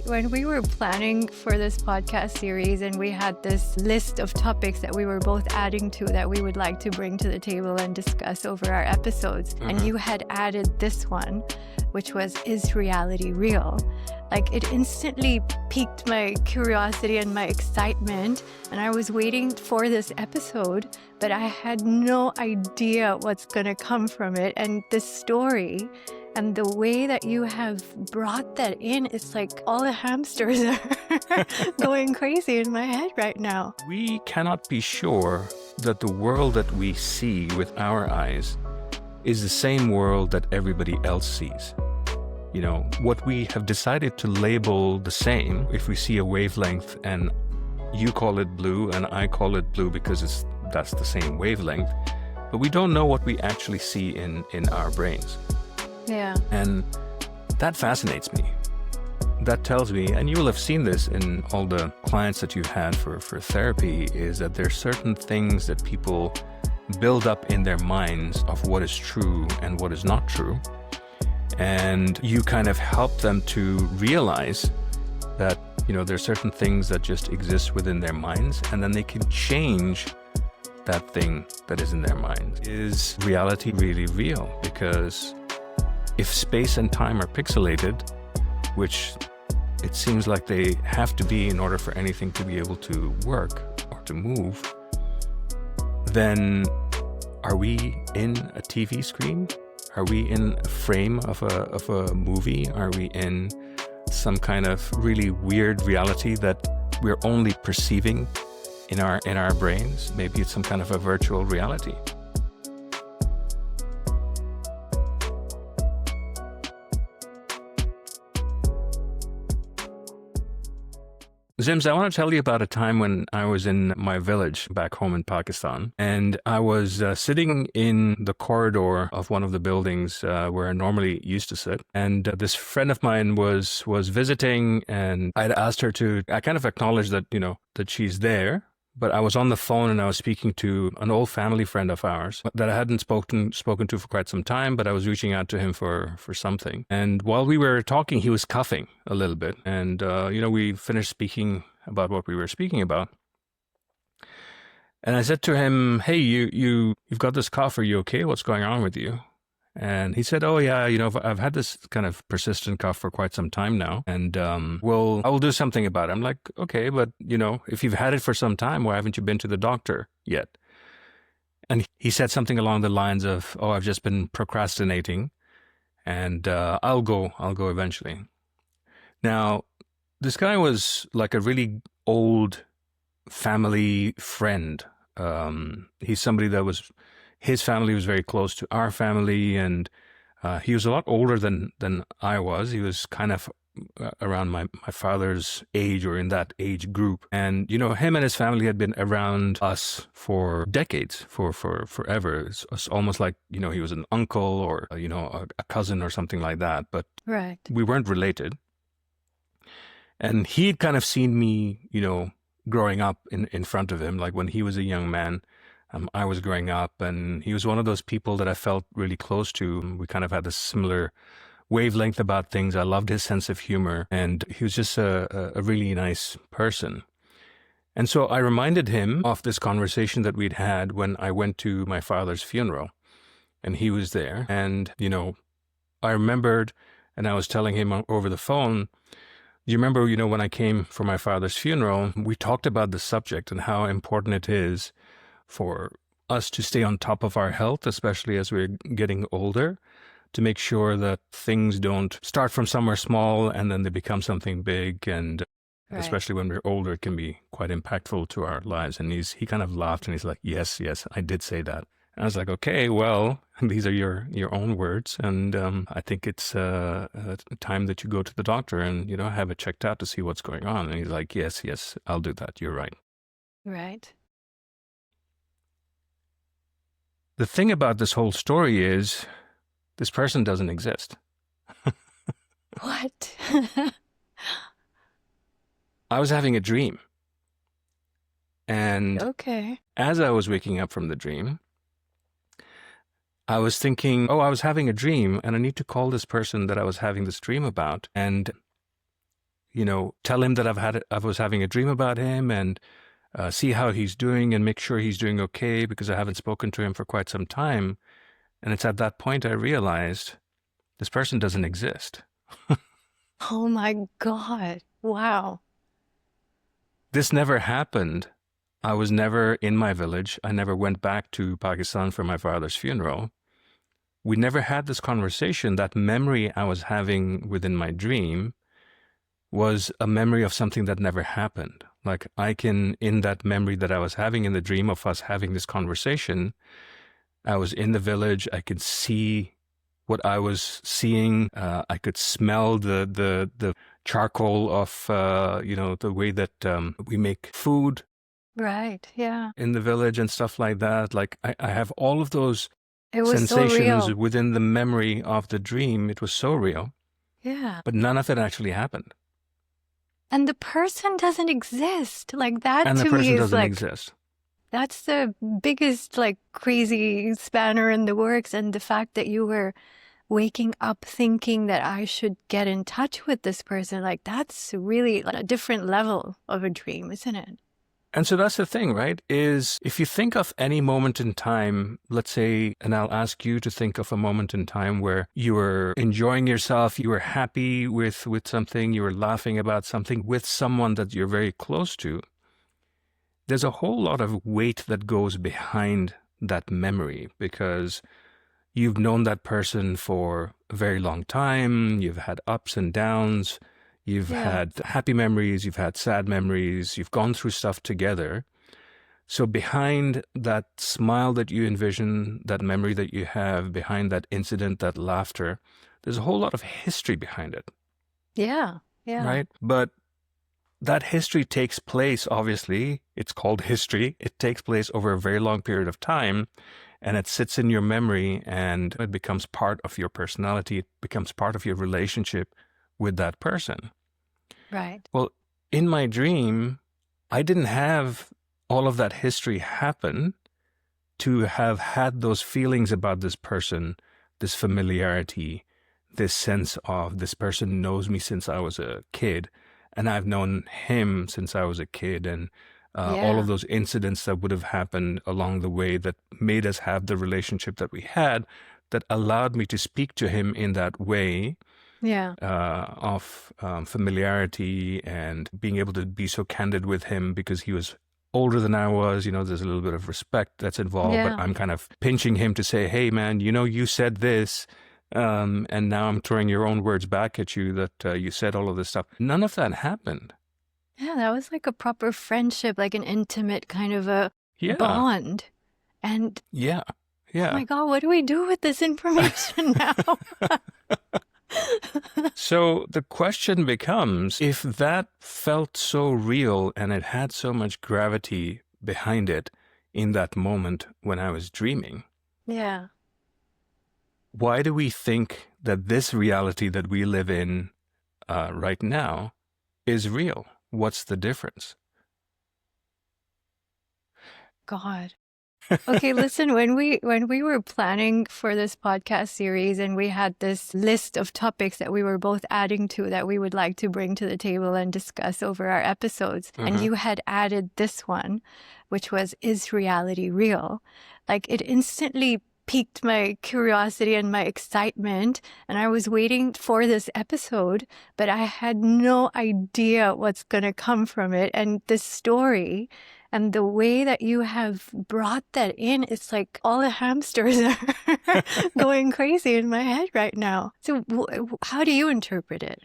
when we were planning for this podcast series and we had this list of topics that we were both adding to that we would like to bring to the table and discuss over our episodes, and you had added this one, which was, is reality real? Like, it instantly piqued my curiosity and my excitement, and I was waiting for this episode, but I had no idea what's gonna come from it. And the story and the way that you have brought that in, it's like all the hamsters are going crazy in my head right now. We cannot be sure that the world that we see with our eyes is the same world that everybody else sees. You know, what we have decided to label the same, if we see a wavelength and you call it blue and I call it blue because that's the same wavelength, but we don't know what we actually see in our brains. Yeah. And that fascinates me. That tells me, and you will have seen this in all the clients that you've had for therapy, is that there's certain things that people build up in their minds of what is true and what is not true. And you kind of help them to realize that, you know, there's certain things that just exist within their minds, and then they can change that thing that is in their minds. Is reality really real? Because if space and time are pixelated, which it seems like they have to be in order for anything to be able to work or to move, then are we in a TV screen? Are we in a frame of a movie? Are we in some kind of really weird reality that we're only perceiving in our brains? Maybe it's some kind of a virtual reality. Zims, I want to tell you about a time when I was in my village back home in Pakistan, and I was sitting in the corridor of one of the buildings where I normally used to sit, and this friend of mine was visiting, and I'd asked her to, I kind of acknowledged that, you know, that she's there, but I was on the phone and I was speaking to an old family friend of ours that I hadn't spoken to for quite some time, but I was reaching out to him for something. And while we were talking, he was coughing a little bit. And, you know, we finished speaking about what we were speaking about. And I said to him, hey, you've got this cough. Are you okay? What's going on with you? And he said, oh, yeah, you know, I've had this kind of persistent cough for quite some time now. And, well, I will do something about it. I'm like, okay, but, you know, if you've had it for some time, why haven't you been to the doctor yet? And he said something along the lines of, oh, I've just been procrastinating and I'll go eventually. Now, this guy was like a really old family friend. He's somebody that his family was very close to our family, and he was a lot older than I was. He was kind of around my father's age, or in that age group. And, you know, him and his family had been around us for decades, for forever. It's almost like, you know, he was an uncle or, you know, a cousin or something like that. But Right. We weren't related. And he'd kind of seen me, you know, growing up in front of him, like when he was a young man. I was growing up, and he was one of those people that I felt really close to. We kind of had a similar wavelength about things. I loved his sense of humor, and he was just a really nice person. And so I reminded him of this conversation that we'd had when I went to my father's funeral, and he was there. And, you know, I remembered, and I was telling him over the phone, you remember, you know, when I came for my father's funeral, we talked about the subject and how important it is for us to stay on top of our health, especially as we're getting older, to make sure that things don't start from somewhere small and then they become something big. And Right. especially when we're older, it can be quite impactful to our lives. And he kind of laughed and he's like, yes, I did say that. And I was like, okay, well, these are your own words. And I think it's time that you go to the doctor and, you know, have it checked out to see what's going on. And he's like, yes, I'll do that. You're right. Right. The thing about this whole story is this person doesn't exist. What? I was having a dream. And Okay. as I was waking up from the dream, I was thinking, oh, I was having a dream and I need to call this person that I was having this dream about. And tell him that I was having a dream about him and see how he's doing and make sure he's doing okay because I haven't spoken to him for quite some time. And it's at that point I realized this person doesn't exist. Oh my God. Wow. This never happened. I was never in my village. I never went back to Pakistan for my father's funeral. We never had this conversation. That memory I was having within my dream was a memory of something that never happened. Like in that memory that I was having in the dream of us having this conversation, I was in the village. I could see what I was seeing. I could smell the charcoal of, the way that we make food. Right. Yeah. In the village and stuff like that. Like I have all of those It was sensations so real. within the memory of the dream. It was so real. Yeah. But none of it actually happened. And the person doesn't exist. Like that And the to me person is doesn't like, exist. that's the biggest like crazy spanner in the works. And the fact that you were waking up thinking that I should get in touch with this person, like that's really like a different level of a dream, isn't it? And so that's the thing, right? Is if you think of any moment in time, let's say, and I'll ask you to think of a moment in time where you were enjoying yourself, you were happy with something, you were laughing about something with someone that you're very close to. There's a whole lot of weight that goes behind that memory because you've known that person for a very long time. You've had ups and downs. You've had happy memories, you've had sad memories, you've gone through stuff together. So behind that smile that you envision, that memory that you have, behind that incident, that laughter, there's a whole lot of history behind it. Yeah. Right? But that history takes place, obviously, it's called history. It takes place over a very long period of time, and it sits in your memory, and it becomes part of your personality. It becomes part of your relationship with that person. Right. Well, in my dream, I didn't have all of that history happen to have had those feelings about this person, this familiarity, this sense of this person knows me since I was a kid, and I've known him since I was a kid, and all of those incidents that would have happened along the way that made us have the relationship that we had, that allowed me to speak to him in that way. Of familiarity and being able to be so candid with him because he was older than I was. There's a little bit of respect that's involved, but I'm kind of pinching him to say, hey, man, you said this, and now I'm throwing your own words back at you that you said all of this stuff. None of that happened. Yeah, that was like a proper friendship, like an intimate kind of a bond. And oh my God, what do we do with this information now? So the question becomes, if that felt so real and it had so much gravity behind it in that moment when I was dreaming, why do we think that this reality that we live in right now is real? What's the difference? God. Okay, listen, when we were planning for this podcast series and we had this list of topics that we were both adding to that we would like to bring to the table and discuss over our episodes, and you had added this one, which was, is reality real? Like it instantly piqued my curiosity and my excitement, and I was waiting for this episode, but I had no idea what's going to come from it. And this story and the way that you have brought that in, it's like all the hamsters are going crazy in my head right now. So how do you interpret it?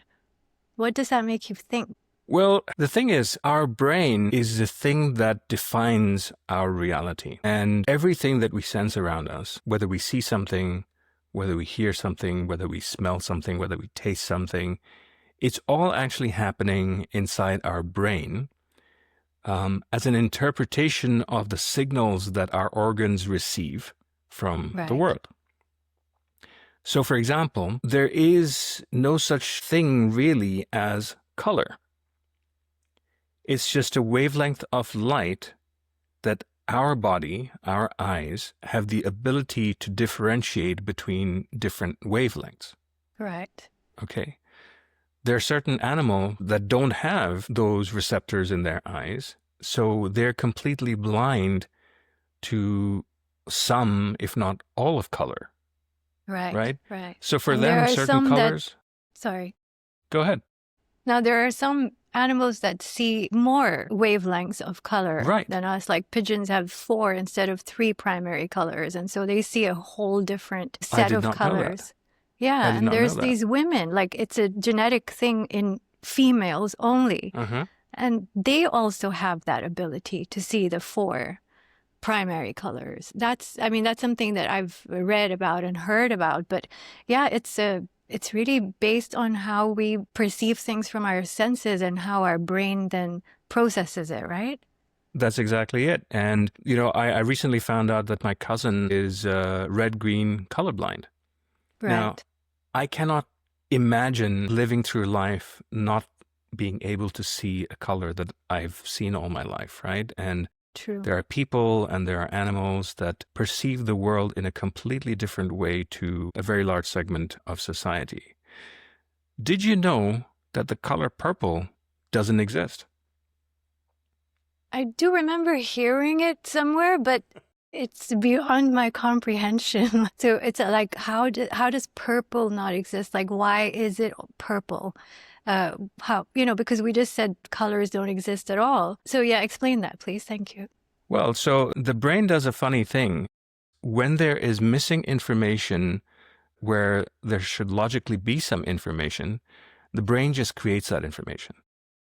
What does that make you think? Well, the thing is, our brain is the thing that defines our reality. And everything that we sense around us, whether we see something, whether we hear something, whether we smell something, whether we taste something, it's all actually happening inside our brain. As an interpretation of the signals that our organs receive from the world. So, for example, there is no such thing really as color. It's just a wavelength of light that our body, our eyes, have the ability to differentiate between different wavelengths. Right. Okay. there are certain animals that don't have those receptors in their eyes, so they're completely blind to some, if not all, of color. Right. So for And there them, are certain some colors. Sorry. Go ahead. Now, there are some animals that see more wavelengths of color than us. Like pigeons have 4 instead of 3 primary colors. And so they see a whole different set of colors. Yeah. And there's these women, like it's a genetic thing in females only. And they also have that ability to see the 4 primary colors. That's something that I've read about and heard about. But yeah, it's really based on how we perceive things from our senses and how our brain then processes it, right? That's exactly it. And, I recently found out that my cousin is red-green colorblind. Right. Now, I cannot imagine living through life not being able to see a color that I've seen all my life, right? And True. There are people and there are animals that perceive the world in a completely different way to a very large segment of society. Did you know that the color purple doesn't exist? I do remember hearing it somewhere, but it's beyond my comprehension. So it's like, how does purple not exist? Like, why is it purple? Because we just said colors don't exist at all. So yeah, explain that, please. Thank you. Well, so the brain does a funny thing. When there is missing information where there should logically be some information, the brain just creates that information.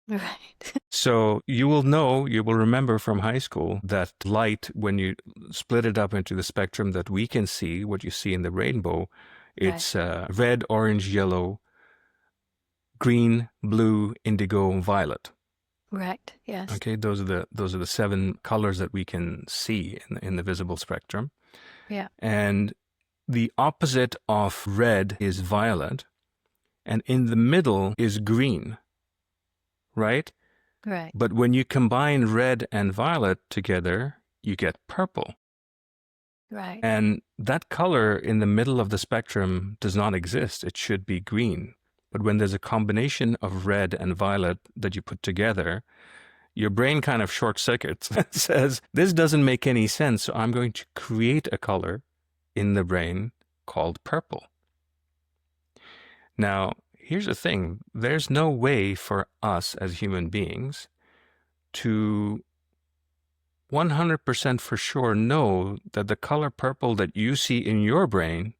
Right. So you will remember from high school that light, when you split it up into the spectrum that we can see, what you see in the rainbow, it's red, orange, yellow, green, blue, indigo, violet. Right. Yes. Okay, those are the 7 colors that we can see in the visible spectrum. Yeah. And the opposite of red is violet, and in the middle is green. Right? Right. But when you combine red and violet together, you get purple. Right. And that color in the middle of the spectrum does not exist. It should be green. But when there's a combination of red and violet that you put together, your brain kind of short circuits and says, this doesn't make any sense, so I'm going to create a color in the brain called purple. Now, here's the thing. There's no way for us as human beings to 100% for sure know that the color purple that you see in your brain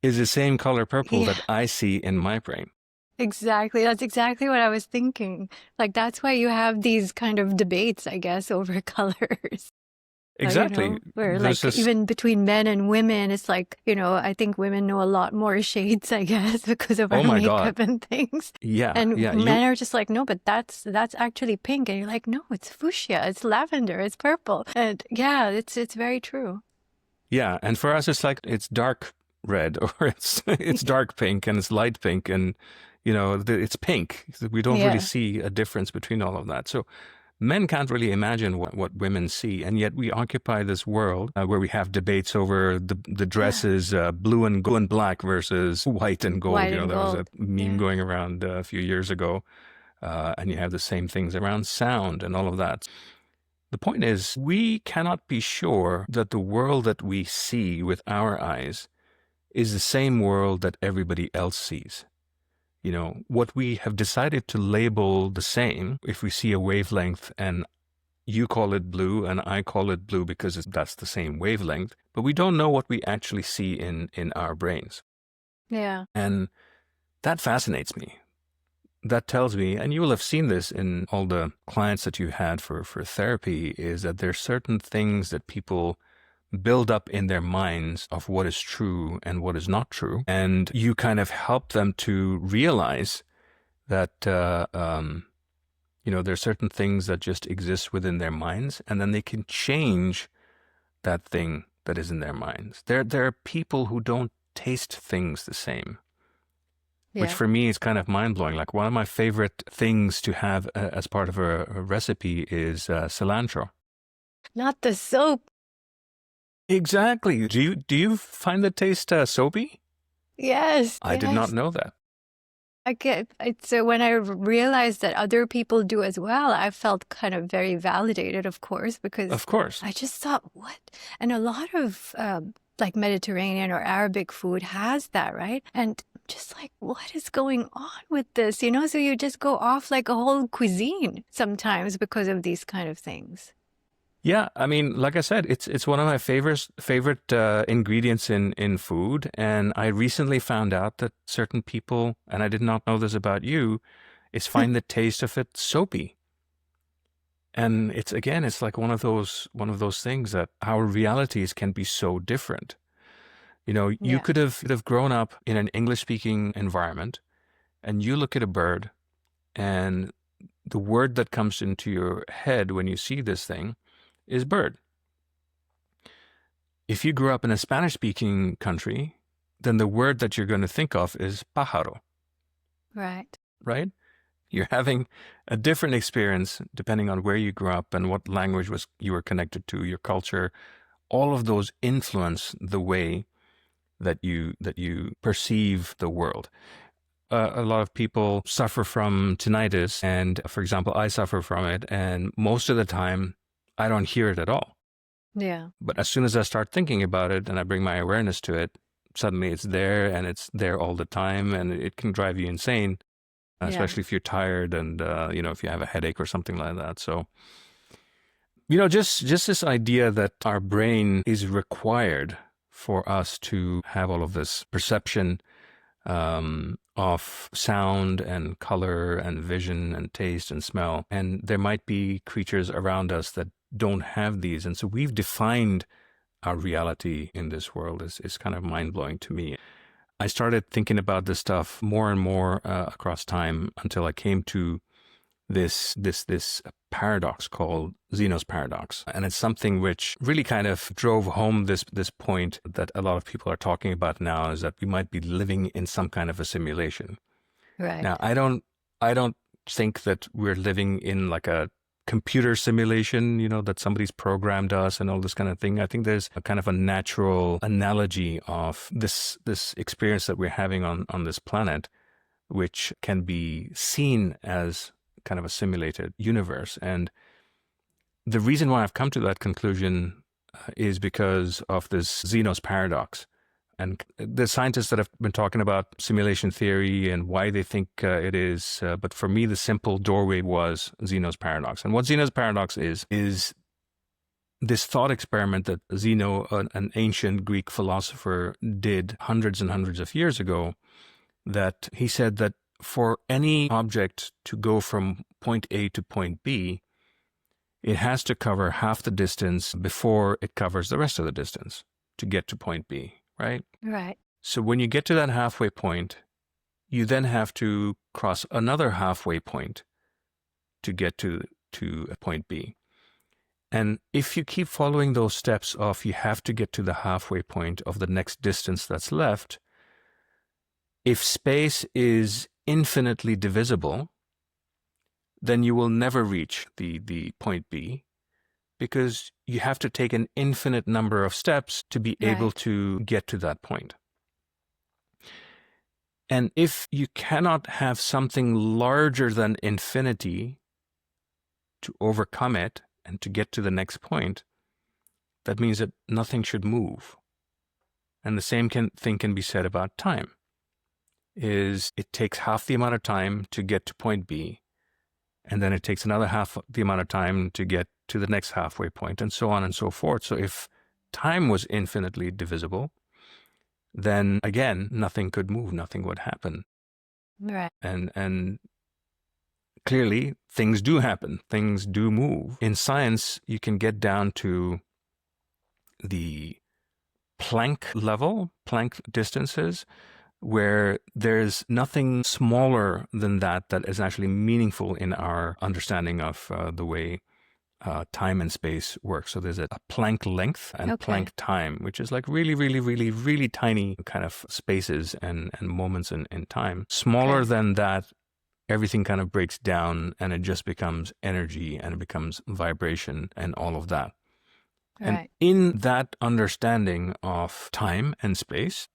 is the same color purple that I see in my brain. Exactly. That's exactly what I was thinking. Like, that's why you have these kind of debates, I guess, over colors. Exactly. Where even between men and women, it's like, I think women know a lot more shades, I guess, because of our makeup and things. Yeah. And men are just like, no, but that's actually pink. And you're like, no, it's fuchsia, it's lavender, it's purple. And yeah, it's very true. Yeah. And for us, it's like, it's dark red or it's dark pink and it's light pink and, it's pink. We don't really see a difference between all of that. So men can't really imagine what women see, and yet we occupy this world where we have debates over the dresses, blue and black versus white and gold. There was a meme going around a few years ago, and you have the same things around sound and all of that. The point is, we cannot be sure that the world that we see with our eyes is the same world that everybody else sees. What we have decided to label the same, if we see a wavelength and you call it blue and I call it blue because that's the same wavelength, but we don't know what we actually see in our brains. Yeah. And that fascinates me. That tells me, and you will have seen this in all the clients that you had for therapy, is that there's certain things that people build up in their minds of what is true and what is not true. And you kind of help them to realize that, there's certain things that just exist within their minds, and then they can change that thing that is in their minds. There are people who don't taste things the same, which for me is kind of mind-blowing. Like, one of my favorite things to have as part of a recipe is cilantro. Not the soap. Exactly. Do you find the taste soapy? Yes. I did not know that. I get it. So when I realized that other people do as well, I felt kind of very validated, of course, because Of course. I just thought, what? And a lot of like Mediterranean or Arabic food has that, right? And just like, what is going on with this? You know, so you just go off like a whole cuisine sometimes because of these kind of things. Yeah, I mean, like I said, it's one of my favorite ingredients in food, and I recently found out that certain people, and I did not know this about you, is find the taste of it soapy. And it's like one of those things that our realities can be so different. You know, you Yeah. could have grown up in an English speaking environment, and you look at a bird, and the word that comes into your head when you see this thing is bird. If you grew up in a Spanish speaking country, then the word that you're going to think of is pájaro, Right. right? You're having a different experience depending on where you grew up and what language you were connected to, your culture. All of those influence the way that you perceive the world. A lot of people suffer from tinnitus, and for example, I suffer from it, and most of the time, I don't hear it at all. Yeah. But as soon as I start thinking about it and I bring my awareness to it, suddenly it's there, and it's there all the time, and it can drive you insane, Yeah. especially if you're tired and if you have a headache or something like that. So, just this idea that our brain is required for us to have all of this perception of sound and color and vision and taste and smell. And there might be creatures around us that don't have these. And so we've defined our reality in this world is kind of mind-blowing to me. I started thinking about this stuff more and more across time until I came to this paradox called Zeno's paradox. And it's something which really kind of drove home this point that a lot of people are talking about now, is that we might be living in some kind of a simulation. Right. Now, I don't think that we're living in like a computer simulation, that somebody's programmed us and all this kind of thing. I think there's a kind of a natural analogy of this experience that we're having on this planet, which can be seen as kind of a simulated universe. And the reason why I've come to that conclusion is because of this Zeno's paradox. And the scientists that have been talking about simulation theory and why they think it is, but for me, the simple doorway was Zeno's paradox. And what Zeno's paradox is this thought experiment that Zeno, an ancient Greek philosopher, did hundreds and hundreds of years ago, that he said that for any object to go from point A to point B, it has to cover half the distance before it covers the rest of the distance to get to point B, right? Right. So when you get to that halfway point, you then have to cross another halfway point to get to point B. And if you keep following those steps of you have to get to the halfway point of the next distance that's left, if space is infinitely divisible, then you will never reach the point B, because you have to take an infinite number of steps to be able to get to that point. And if you cannot have something larger than infinity to overcome it and to get to the next point, that means that nothing should move. And the same thing can be said about time. Is it takes half the amount of time to get to point B, and then it takes another half the amount of time to get to the next halfway point, and so on and so forth. So if time was infinitely divisible, then again, nothing could move, nothing would happen. Right. And clearly, things do happen, things do move. In science, you can get down to the Planck level, Planck distances, where there's nothing smaller than that is actually meaningful in our understanding of the way time and space work. So there's a Planck length and Planck time, which is like really, really, really, really tiny kind of spaces and moments in time. Smaller than that, everything kind of breaks down and it just becomes energy and it becomes vibration and all of that. Right. And in that understanding of time and space,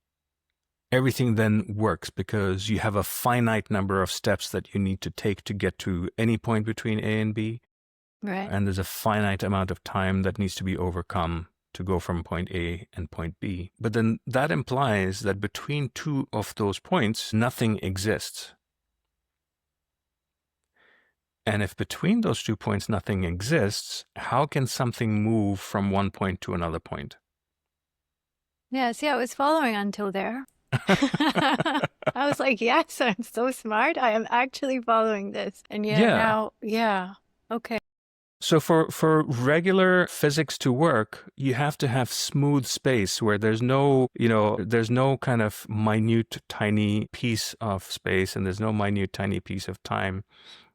everything then works because you have a finite number of steps that you need to take to get to any point between A and B. Right. And there's a finite amount of time that needs to be overcome to go from point A and point B. But then that implies that between two of those points, nothing exists. And if between those 2 points nothing exists, how can something move from one point to another point? Yeah, see, I was following until there. I was like, yes, I'm so smart. I am actually following this. And now, okay. So for regular physics to work, you have to have smooth space where there's no kind of minute, tiny piece of space and there's no minute, tiny piece of time.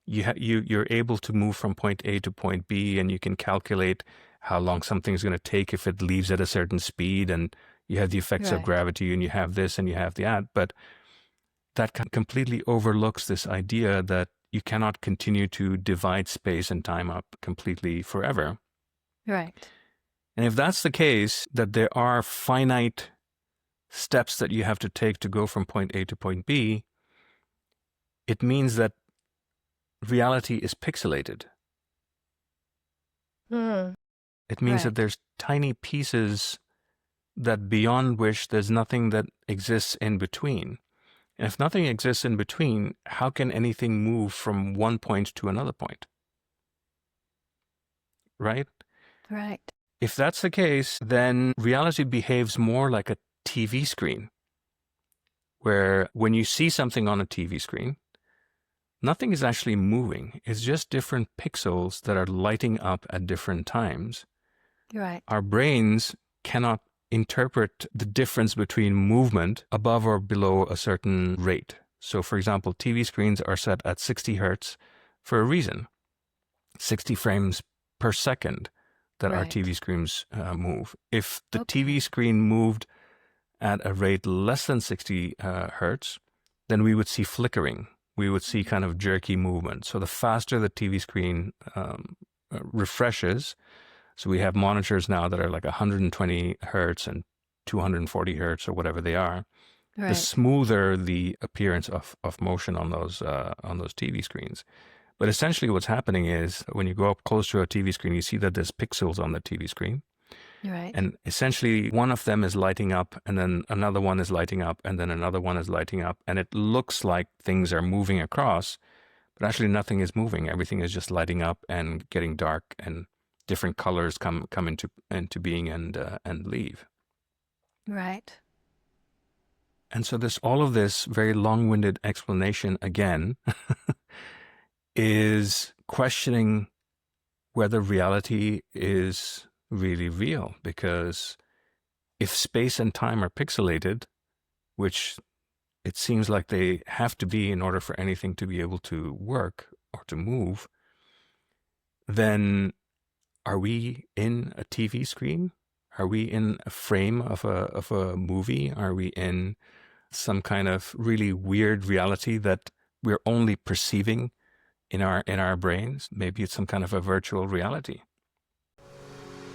You're able to move from point A to point B, and you can calculate how long something's going to take if it leaves at a certain speed, and you have the effects of gravity, and you have this, and you have that. But that completely overlooks this idea that you cannot continue to divide space and time up completely forever. Right. And if that's the case, that there are finite steps that you have to take to go from point A to point B, it means that reality is pixelated. It means that there's tiny pieces that beyond which there's nothing that exists in between. And if nothing exists in between, how can anything move from one point to another point? Right? Right. If that's the case, then reality behaves more like a TV screen, where when you see something on a TV screen, nothing is actually moving. It's just different pixels that are lighting up at different times. Right. Our brains cannot interpret the difference between movement above or below a certain rate. So, for example, TV screens are set at 60 hertz for a reason. 60 frames per second that our TV screens move. If the TV screen moved at a rate less than 60 hertz, then we would see flickering. We would see kind of jerky movement. So the faster the TV screen refreshes, so we have monitors now that are like 120 hertz and 240 hertz or whatever they are, the smoother the appearance of motion on those TV screens. But essentially what's happening is when you go up close to a TV screen, you see that there's pixels on the TV screen. Right. And essentially one of them is lighting up, and then another one is lighting up, and then another one is lighting up. And it looks like things are moving across, but actually nothing is moving. Everything is just lighting up and getting dark, and different colors come into being and leave. Right. And so all of this very long-winded explanation again is questioning whether reality is really real, because if space and time are pixelated, which it seems like they have to be in order for anything to be able to work or to move, then are we in a TV screen? Are we in a frame of a movie? Are we in some kind of really weird reality that we're only perceiving in our brains? Maybe it's some kind of a virtual reality.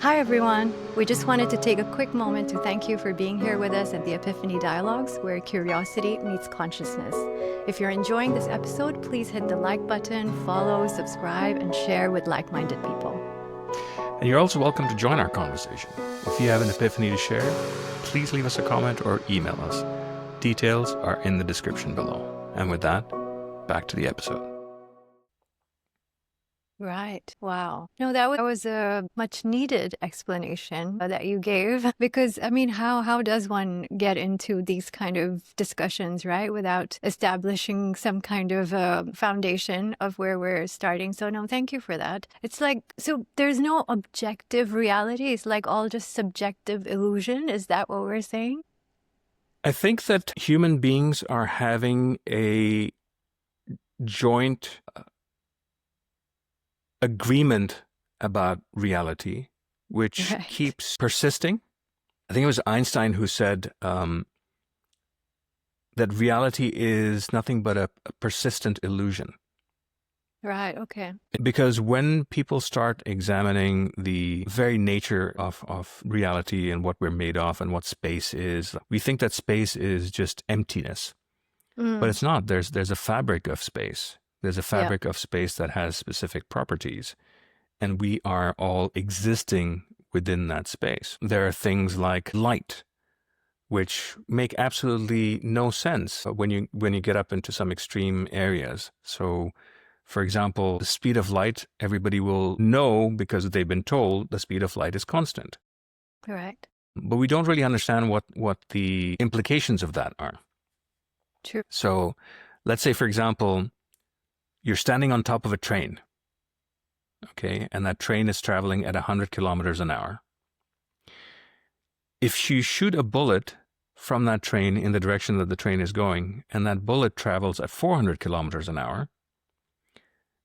Hi, everyone. We just wanted to take a quick moment to thank you for being here with us at the Epiphany Dialogues, where curiosity meets consciousness. If you're enjoying this episode, please hit the like button, follow, subscribe, and share with like-minded people. And you're also welcome to join our conversation. If you have an epiphany to share, please leave us a comment or email us. Details are in the description below. And with that, back to the episode. Right. Wow. No, that was a much needed explanation that you gave, because I mean, how does one get into these kind of discussions, right, without establishing some kind of foundation of where we're starting? So no, thank you for that. It's like, so there's no objective reality. It's like all just subjective illusion. Is that what we're saying? I think that human beings are having a joint agreement about reality, which keeps persisting. I think it was Einstein who said that reality is nothing but a persistent illusion. Right. Okay. Because when people start examining the very nature of reality and what we're made of and what space is, we think that space is just emptiness. But Mm. it's not. There's a fabric of space. There's a Yeah. fabric of space that has specific properties. And we are all existing within that space. There are things like light, which make absolutely no sense when you get up into some extreme areas. So, for example, the speed of light, everybody will know because they've been told the speed of light is constant. Correct. But we don't really understand what the implications of that are. True. So, let's say, for example, you're standing on top of a train, okay, and that train is traveling at 100 kilometers an hour. If you shoot a bullet from that train in the direction that the train is going, and that bullet travels at 400 kilometers an hour,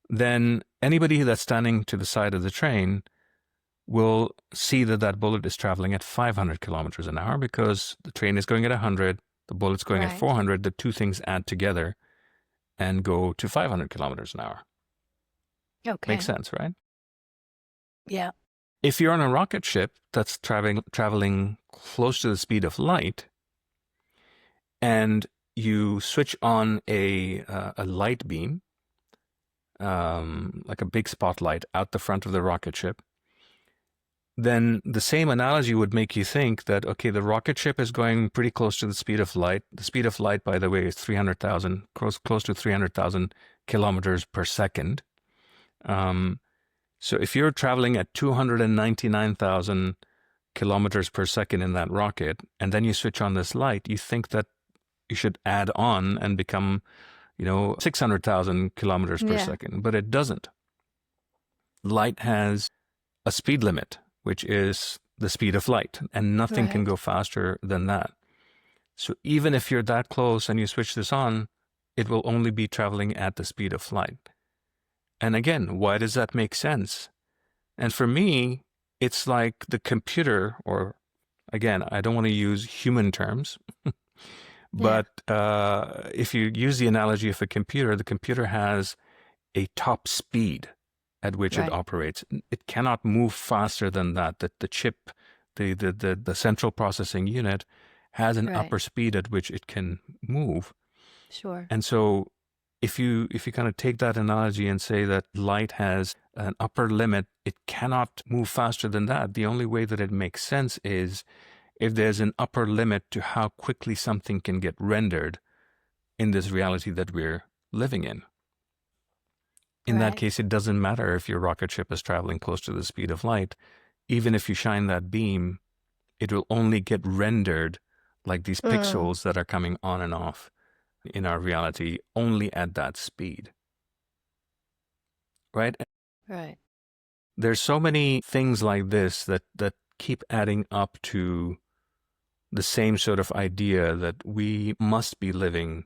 then anybody that's standing to the side of the train will see that that bullet is traveling at 500 kilometers an hour because the train is going at 100, the bullet's going at Right. 400, the two things add together and go to 500 kilometers an hour. Okay. Makes sense, right? Yeah. If you're on a rocket ship that's traveling close to the speed of light, and you switch on a light beam, like a big spotlight out the front of the rocket ship, then the same analogy would make you think that, okay, the rocket ship is going pretty close to the speed of light. The speed of light, by the way, is 300,000, close to 300,000 kilometers per second. So if you're traveling at 299,000 kilometers per second in that rocket, and then you switch on this light, you think that you should add on and become, 600,000 kilometers per Yeah. second, but it doesn't. Light has a speed limit, which is the speed of light, and nothing can Right. go faster than that. So even if you're that close and you switch this on, it will only be traveling at the speed of light. And again, why does that make sense? And for me, it's like the computer, or again, I don't want to use human terms, but if you use the analogy of a computer, the computer has a top speed at which Right. it operates. It cannot move faster than that. The chip, the central processing unit, has an Right. upper speed at which it can move. Sure. And so if you kind of take that analogy and say that light has an upper limit, it cannot move faster than that. The only way that it makes sense is if there's an upper limit to how quickly something can get rendered in this reality that we're living in. In that Right. case, it doesn't matter if your rocket ship is traveling close to the speed of light. Even if you shine that beam, it will only get rendered like these pixels that are coming on and off in our reality only at that speed. Right? Right. There's so many things like this that keep adding up to the same sort of idea that we must be living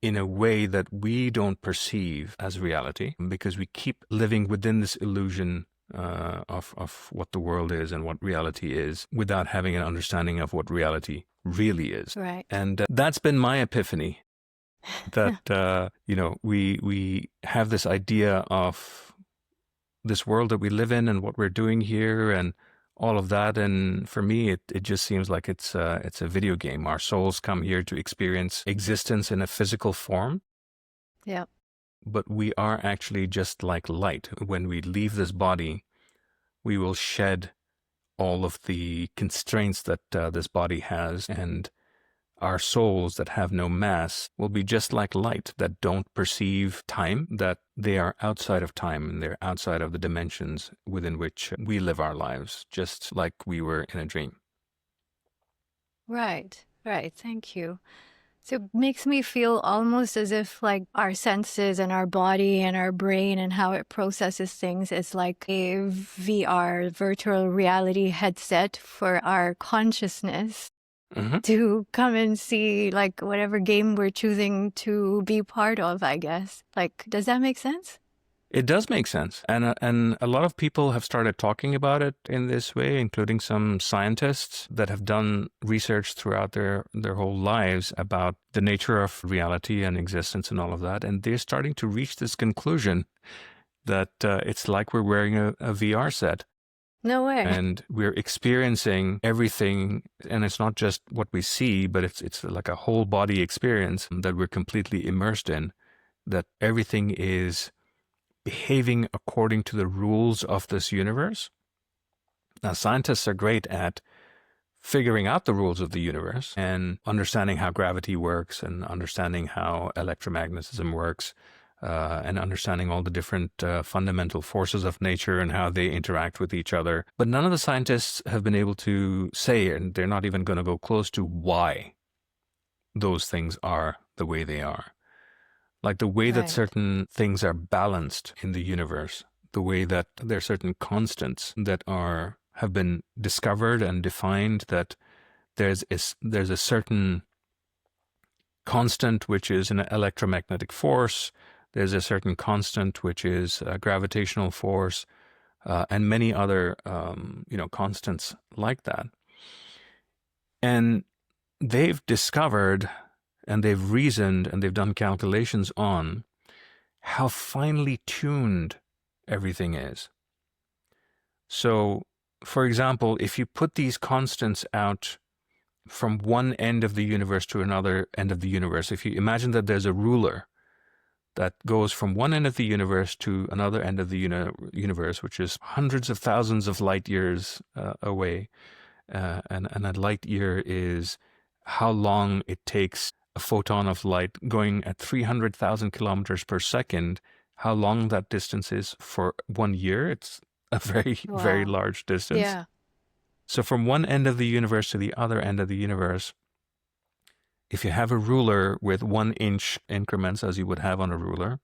in a way that we don't perceive as reality, because we keep living within this illusion of what the world is and what reality is without having an understanding of what reality really is. Right. And that's been my epiphany, that, we have this idea of this world that we live in and what we're doing here and all of that. And for me, it just seems like it's a video game. Our souls come here to experience existence in a physical form. Yeah. But we are actually just like light. When we leave this body, we will shed all of the constraints that this body has, and our souls that have no mass will be just like light, that don't perceive time, that they are outside of time and they're outside of the dimensions within which we live our lives, just like we were in a dream. Right. Right. Thank you. So it makes me feel almost as if like our senses and our body and our brain and how it processes things is like a VR, virtual reality headset for our consciousness to come and see like whatever game we're choosing to be part of, I guess. Like, does that make sense? It does make sense. And a lot of people have started talking about it in this way, including some scientists that have done research throughout their whole lives about the nature of reality and existence and all of that. And they're starting to reach this conclusion that it's like we're wearing a VR set. No way. And we're experiencing everything, and it's not just what we see, but it's like a whole body experience that we're completely immersed in, that everything is behaving according to the rules of this universe. Now, scientists are great at figuring out the rules of the universe and understanding how gravity works and understanding how electromagnetism works, and understanding all the different fundamental forces of nature and how they interact with each other. But none of the scientists have been able to say, and they're not even going to go close to, why those things are the way they are. Like the way that certain things are balanced in the universe, the way that there are certain constants that have been discovered and defined, that there's a certain constant which is an electromagnetic force, there's a certain constant which is a gravitational force, and many other constants like that. And they've discovered, and they've reasoned, and they've done calculations on how finely tuned everything is. So, for example, if you put these constants out from one end of the universe to another end of the universe, if you imagine that there's a ruler that goes from one end of the universe to another end of the universe, which is hundreds of thousands of light years away, and a light year is how long it takes a photon of light going at 300,000 kilometers per second, how long that distance is for 1 year. It's a very, very large distance. Yeah. So from one end of the universe to the other end of the universe, if you have a ruler with 1 inch increments, as you would have on a ruler,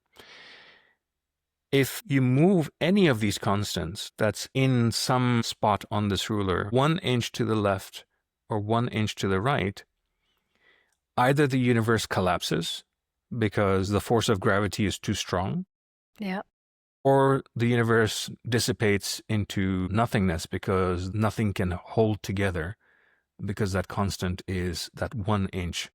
if you move any of these constants that's in some spot on this ruler 1 inch to the left or 1 inch to the right, either the universe collapses because the force of gravity is too strong, or the universe dissipates into nothingness because nothing can hold together, because that constant is that 1 inch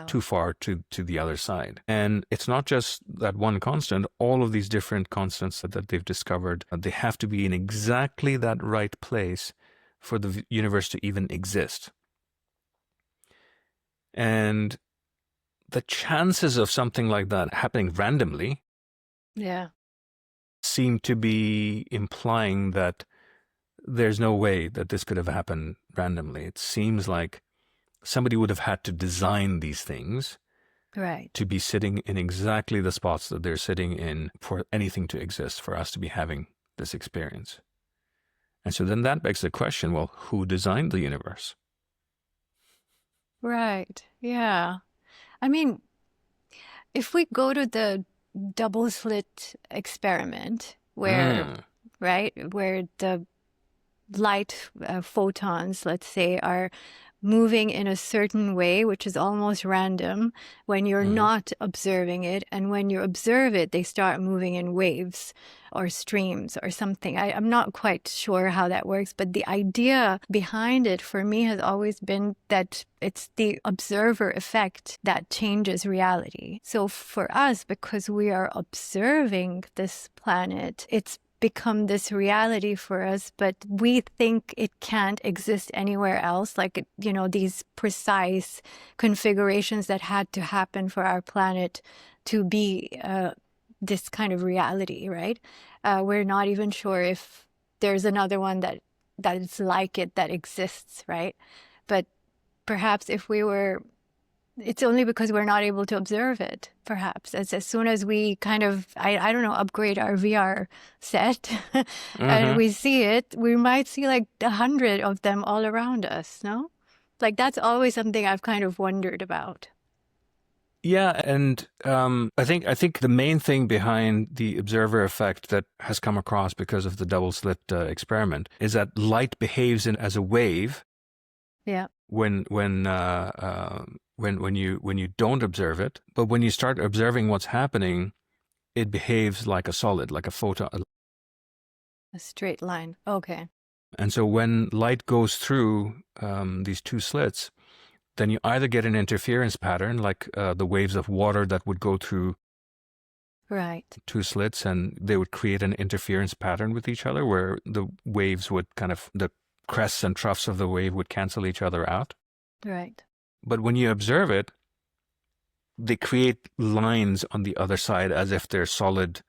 too far to the other side. And it's not just that one constant. All of these different constants that they've discovered, they have to be in exactly that right place for the universe to even exist. And the chances of something like that happening randomly seem to be implying that there's no way that this could have happened randomly. It seems like somebody would have had to design these things to be sitting in exactly the spots that they're sitting in for anything to exist, for us to be having this experience. And so then that begs the question, well, who designed the universe? Right. Yeah. I mean, if we go to the double slit experiment where, where the light photons, let's say, are moving in a certain way, which is almost random when you're not observing it. And when you observe it, they start moving in waves or streams or something. I'm not quite sure how that works, but the idea behind it for me has always been that it's the observer effect that changes reality. So for us, because we are observing this planet, it's become this reality for us, but we think it can't exist anywhere else. Like, you know, these precise configurations that had to happen for our planet to be this kind of reality, right? We're not even sure if there's another one that is like it that exists, right? But perhaps if we were, it's only because we're not able to observe it, perhaps. As soon as we kind of, I don't know, upgrade our VR set and we see it, we might see like 100 of them all around us, no? Like that's always something I've kind of wondered about. Yeah, and I think the main thing behind the observer effect that has come across because of the double slit experiment is that light behaves as a wave. Yeah. When you don't observe it, but when you start observing what's happening, it behaves like a solid, like a photon. A straight line. Okay. And so when light goes through these two slits, then you either get an interference pattern, like the waves of water that would go through Right. two slits, and they would create an interference pattern with each other where the waves would the crests and troughs of the wave would cancel each other out. Right. But when you observe it, they create lines on the other side as if they're solid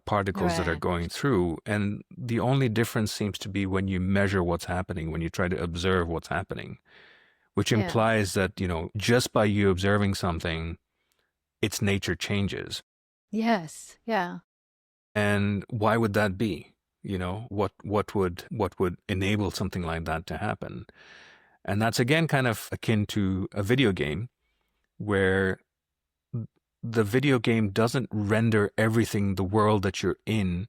particles that are Right. going through. And the only difference seems to be when you measure what's happening, when you try to observe what's happening, which Yeah. implies that, just by you observing something, its nature changes. Yes. Yeah. And why would that be? What would enable something like that to happen? And that's again kind of akin to a video game where the video game doesn't render everything, the world that you're in,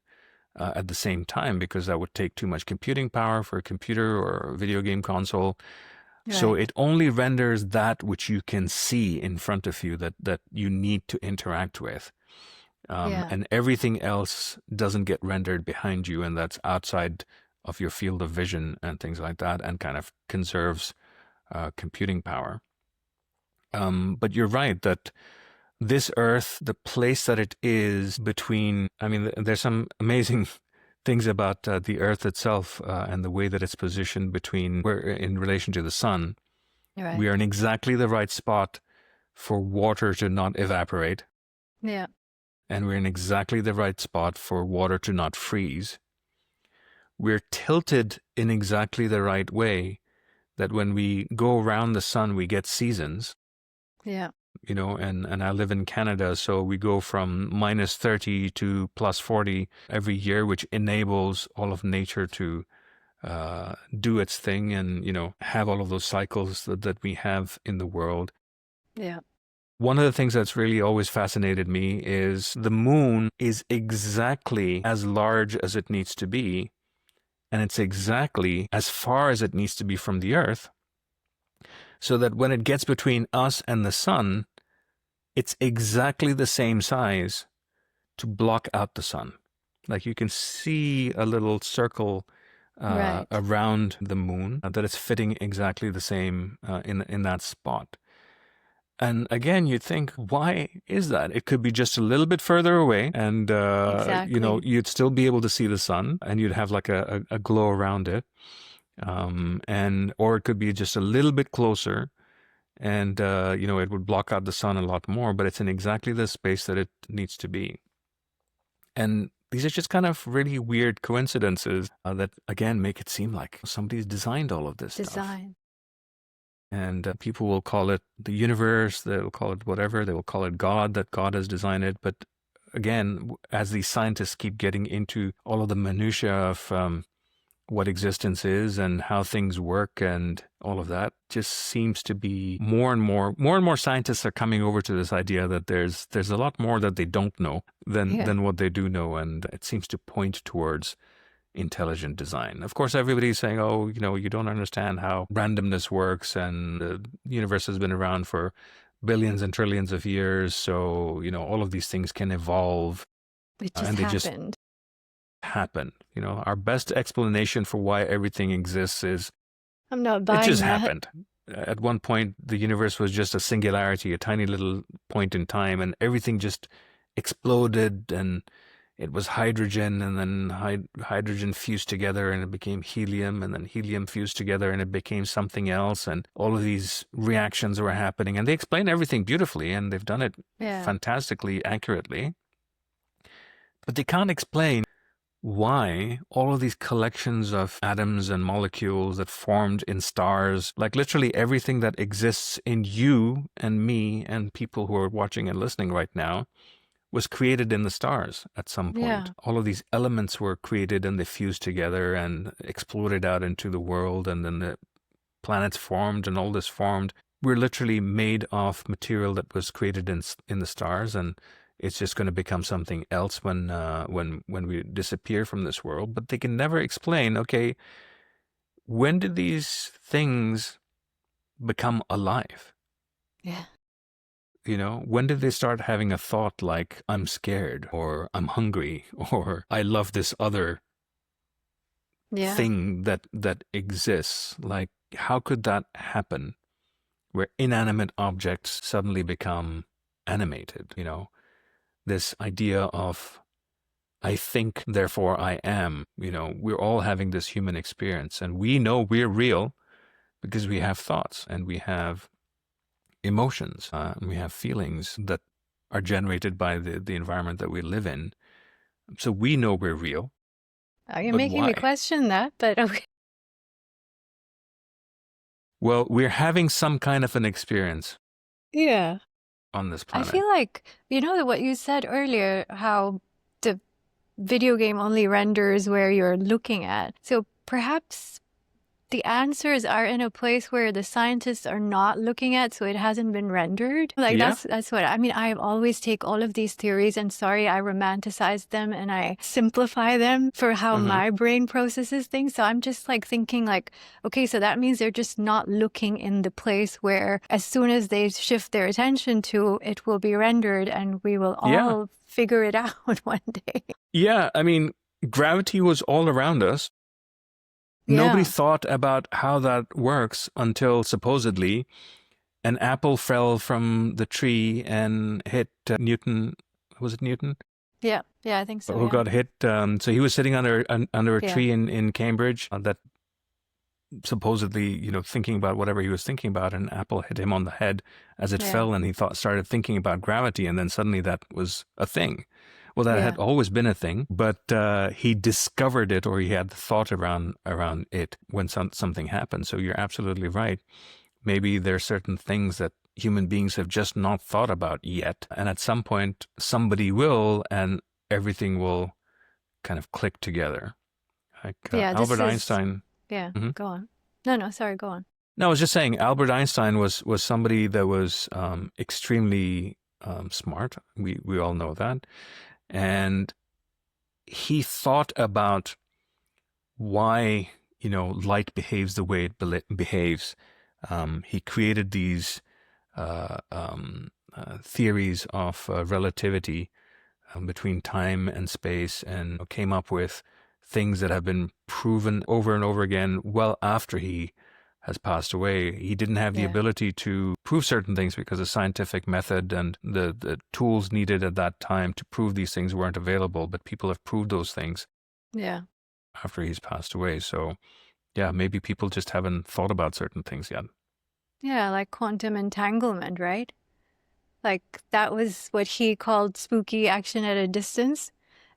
at the same time, because that would take too much computing power for a computer or a video game console. So Right. it only renders that which you can see in front of you that you need to interact with. Yeah. And everything else doesn't get rendered behind you, and that's outside of your field of vision and things like that, and kind of conserves computing power. But you're right that this Earth, the place that it is between, I mean, there's some amazing things about the Earth itself and the way that it's positioned in relation to the sun. Right. We are in exactly the right spot for water to not evaporate. Yeah. And we're in exactly the right spot for water to not freeze. We're tilted in exactly the right way that when we go around the sun, we get seasons. Yeah. And I live in Canada, so we go from -30 to +40 every year, which enables all of nature to do its thing and, have all of those cycles that we have in the world. Yeah. One of the things that's really always fascinated me is the moon is exactly as large as it needs to be, and it's exactly as far as it needs to be from the Earth, so that when it gets between us and the sun, it's exactly the same size to block out the sun. Like you can see a little circle Right. around the moon that it's fitting exactly the same in that spot. And again, you'd think, why is that? It could be just a little bit further away and, Exactly. you'd still be able to see the sun and you'd have like a glow around it. Or it could be just a little bit closer and, it would block out the sun a lot more, but it's in exactly the space that it needs to be. And these are just kind of really weird coincidences that, again, make it seem like somebody's designed all of this stuff. Design. And people will call it the universe, they'll call it whatever, they will call it God, that God has designed it. But again, as these scientists keep getting into all of the minutiae of what existence is and how things work and all of that, just seems to be more and more scientists are coming over to this idea that there's a lot more that they don't know than what they do know. And it seems to point towards intelligent design. Of course, everybody's saying, oh, you don't understand how randomness works and the universe has been around for billions and trillions of years. So, all of these things can evolve. It just and they happened. just happen. Our best explanation for why everything exists is I'm not buying it just that. happened. At one point, the universe was just a singularity, a tiny little point in time, and everything just exploded and it was hydrogen, and then hydrogen fused together and it became helium, and then helium fused together and it became something else. And all of these reactions were happening, and they explain everything beautifully, and they've done it fantastically accurately. But they can't explain why all of these collections of atoms and molecules that formed in stars, like literally everything that exists in you and me and people who are watching and listening right now, was created in the stars at some point. Yeah. All of these elements were created and they fused together and exploded out into the world, and then the planets formed and all this formed. We're literally made of material that was created in the stars, and it's just going to become something else when we disappear from this world. But they can never explain, okay, when did these things become alive? Yeah. When did they start having a thought like, I'm scared, or I'm hungry, or I love this other thing that exists? Like, how could that happen where inanimate objects suddenly become animated? This idea of, I think, therefore I am. We're all having this human experience, and we know we're real because we have thoughts and we have emotions, and we have feelings that are generated by the environment that we live in. So we know we're real. You're but making why? me question that, but okay. Well, we're having some kind of an experience Yeah. on this I planet. feel like, what you said earlier, how the video game only renders where you're looking at. So perhaps the answers are in a place where the scientists are not looking at, so it hasn't been rendered. Like, Yeah. that's what I mean. I always take all of these theories, and sorry, I romanticize them and I simplify them for how my brain processes things. So I'm just like thinking like, okay, so that means they're just not looking in the place where as soon as they shift their attention to, it will be rendered and we will all figure it out one day. Yeah, I mean, gravity was all around us. Nobody thought about how that works until supposedly an apple fell from the tree and hit Newton. Was it Newton? Yeah, I think so. Who got hit? So he was sitting under a tree in Cambridge that supposedly, thinking about whatever he was thinking about, an apple hit him on the head as it fell, and he started thinking about gravity, and then suddenly that was a thing. Well, that had always been a thing, but he discovered it, or he had the thought around it when something happened. So you're absolutely right. Maybe there are certain things that human beings have just not thought about yet. And at some point, somebody will, and everything will kind of click together. Like Albert Einstein. Yeah, go on. No, sorry, go on. No, I was just saying Albert Einstein was somebody that was extremely smart. We all know that. And he thought about why, light behaves the way it behaves. He created these theories of relativity between time and space, and came up with things that have been proven over and over again well after he has passed away. He didn't have the ability to prove certain things because the scientific method and the tools needed at that time to prove these things weren't available, but people have proved those things after he's passed away. So yeah, maybe people just haven't thought about certain things yet. Yeah, like quantum entanglement, right? Like that was what he called spooky action at a distance.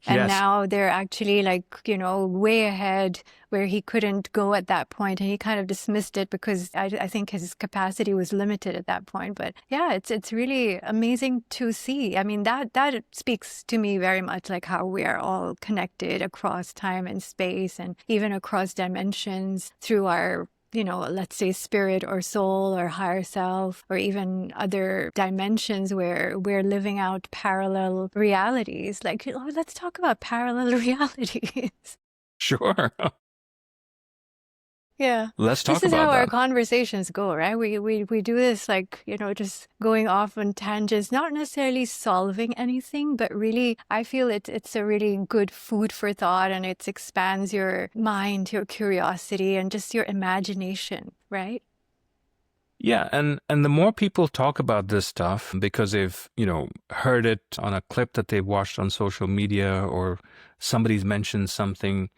And now they're actually like, way ahead where he couldn't go at that point. And he kind of dismissed it because I think his capacity was limited at that point. But yeah, it's really amazing to see. I mean, that speaks to me very much, like how we are all connected across time and space and even across dimensions through our let's say spirit or soul or higher self, or even other dimensions where we're living out parallel realities. Like, let's talk about parallel realities. Sure. Yeah. Let's talk about that. This is how our conversations go, right? We do this like, just going off on tangents, not necessarily solving anything, but really, I feel it's a really good food for thought, and it expands your mind, your curiosity, and just your imagination, right? Yeah, and the more people talk about this stuff because they've, heard it on a clip that they've watched on social media, or somebody's mentioned something,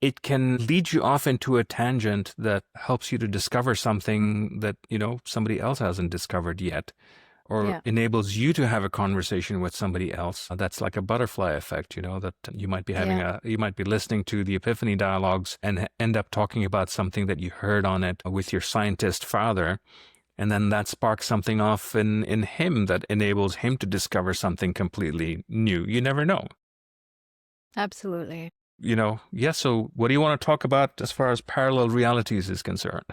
it can lead you off into a tangent that helps you to discover something that, somebody else hasn't discovered yet, or enables you to have a conversation with somebody else. That's like a butterfly effect, that you might be having you might be listening to the Epiphany dialogues and end up talking about something that you heard on it with your scientist father. And then that sparks something off in him that enables him to discover something completely new. You never know. Absolutely. So what do you want to talk about as far as parallel realities is concerned?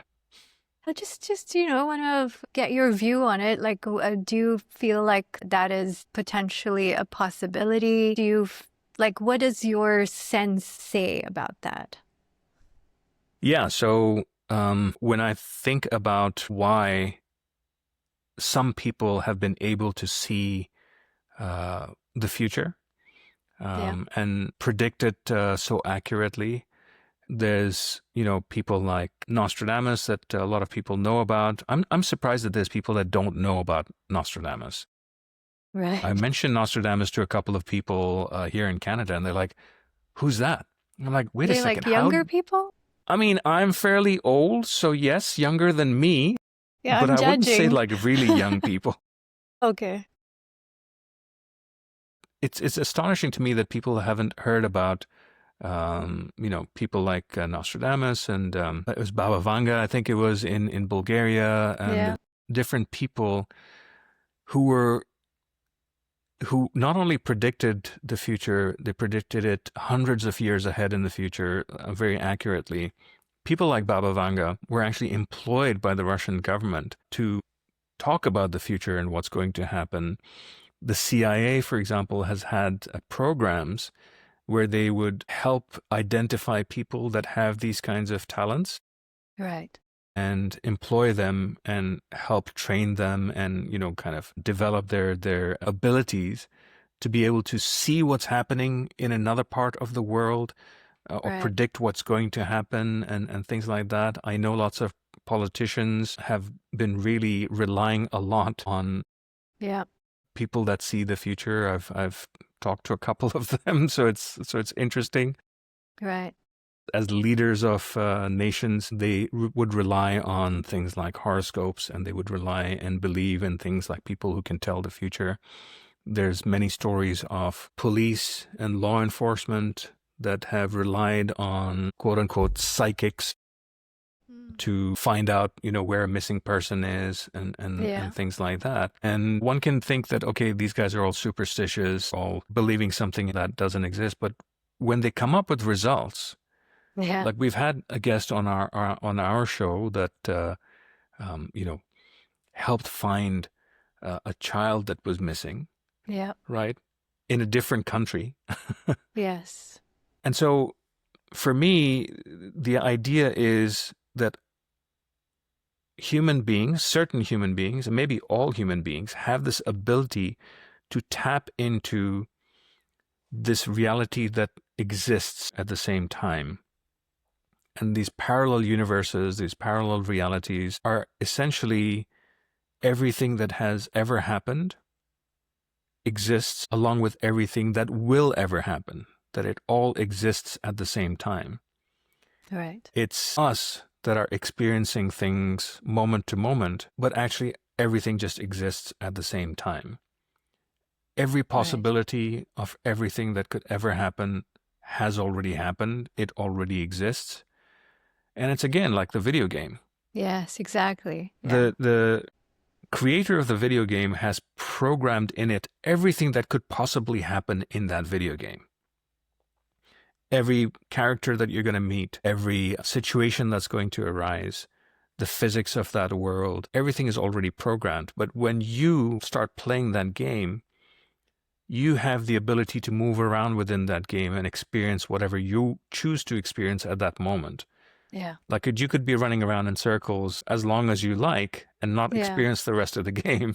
I just want to get your view on it. Like, do you feel like that is potentially a possibility? What does your sense say about that? Yeah, so when I think about why some people have been able to see the future and predict it so accurately. There's, people like Nostradamus that a lot of people know about. I'm surprised that there's people that don't know about Nostradamus. Right. I mentioned Nostradamus to a couple of people here in Canada, and they're like, "Who's that?" I'm like, "Wait a They second." like younger people? I mean, I'm fairly old, so yes, younger than me, Yeah, but I'm I wouldn't say judging. like really young people. Okay. It's astonishing to me that people haven't heard about, people like Nostradamus and it was Baba Vanga, I think it was in Bulgaria, and different people who not only predicted the future, they predicted it hundreds of years ahead in the future very accurately. People like Baba Vanga were actually employed by the Russian government to talk about the future and what's going to happen. The CIA, for example, has had programs where they would help identify people that have these kinds of talents. Right. And employ them and help train them and, kind of develop their abilities to be able to see what's happening in another part of the world or predict what's going to happen and things like that. I know lots of politicians have been really relying a lot on people that see the future. I've talked to a couple of them, so it's interesting. Right. As leaders of nations, they would rely on things like horoscopes, and they would rely and believe in things like people who can tell the future. There's many stories of police and law enforcement that have relied on quote unquote psychics to find out, where a missing person is and things like that. And one can think that, okay, these guys are all superstitious, all believing something that doesn't exist. But when they come up with results, like we've had a guest on our show that, helped find a child that was missing. Yeah. Right. In a different country. Yes. And so for me, the idea is that certain human beings, and maybe all human beings, have this ability to tap into this reality that exists at the same time. And these parallel universes, these parallel realities are essentially everything that has ever happened exists along with everything that will ever happen, that it all exists at the same time. Right. It's us that are experiencing things moment to moment, but actually everything just exists at the same time. Every possibility of everything that could ever happen has already happened. It already exists. And it's again like the video game. Yes, exactly. Yeah. The creator of the video game has programmed in it everything that could possibly happen in that video game. Every character that you're going to meet, every situation that's going to arise, the physics of that world, everything is already programmed. But when you start playing that game, you have the ability to move around within that game and experience whatever you choose to experience at that moment. Yeah. Like you could be running around in circles as long as you like and not experience the rest of the game.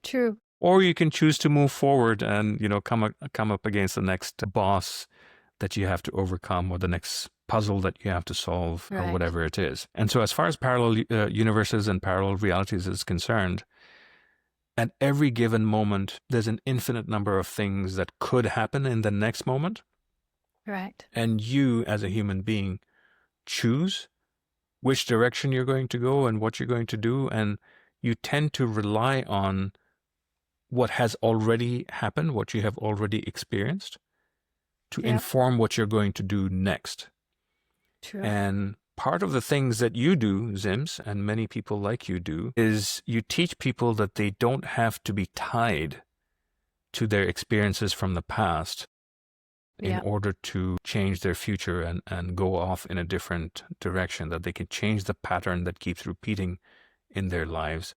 True. Or you can choose to move forward and, come up against the next boss that you have to overcome or the next puzzle that you have to solve or whatever it is. And so as far as parallel universes and parallel realities is concerned, at every given moment, there's an infinite number of things that could happen in the next moment. Right. And you as a human being choose which direction you're going to go and what you're going to do. And you tend to rely on what has already happened, what you have already experienced, to inform what you're going to do next. True. And part of the things that you do, Zims, and many people like you do, is you teach people that they don't have to be tied to their experiences from the past in order to change their future and go off in a different direction, that they can change the pattern that keeps repeating in their lives.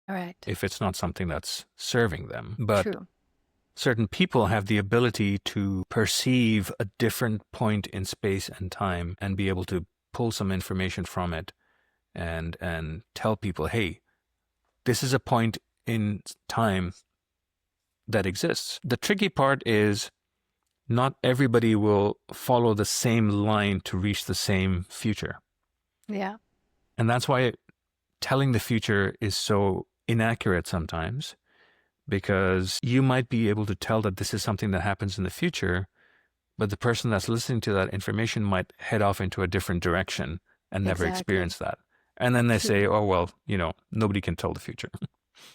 Right. If it's not something that's serving them. But True. Certain people have the ability to perceive a different point in space and time and be able to pull some information from it and tell people, hey, this is a point in time that exists. The tricky part is not everybody will follow the same line to reach the same future. Yeah. And that's why telling the future is so inaccurate sometimes, because you might be able to tell that this is something that happens in the future, but the person that's listening to that information might head off into a different direction and never experience that. And then they say, oh, well, nobody can tell the future.